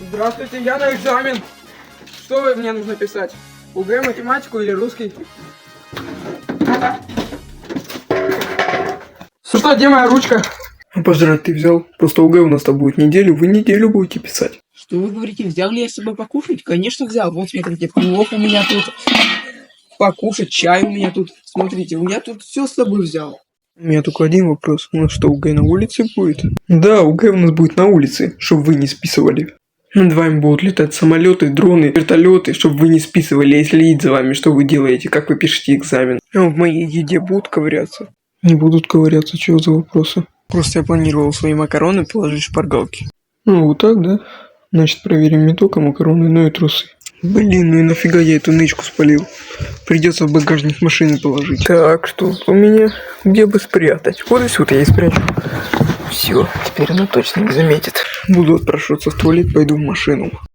Здравствуйте, я на экзамен. Что вы мне нужно писать? УГ, математику или русский? Что, где моя ручка? Пожрать ты взял? Просто УГ у нас-то будет неделю, вы неделю будете писать. Что вы говорите, взял ли я с собой покушать? Конечно взял. Вот смотрите, плов у меня тут. Покушать, чай у меня тут. Смотрите, у меня тут все с собой взял. У меня только один вопрос. У нас что, УГ на улице будет? Да, УГ у нас будет на улице, чтобы вы не списывали. Над вами будут летать самолеты, дроны, вертолеты, чтобы вы не списывали, и следить за вами, что вы делаете, как вы пишете экзамен. А в моей еде будут ковыряться? Не будут ковыряться, чего за вопросы? Просто я планировал свои макароны положить в шпаргалки. Ну вот так, да? Значит, проверим не только макароны, но и трусы. Блин, ну и нафига я эту нычку спалил? Придется в багажник машины положить. Так, что у меня? Где бы спрятать? Вот здесь вот я и спрячу. Все, теперь она точно не заметит. Буду отпрашиваться в туалет, пойду в машину.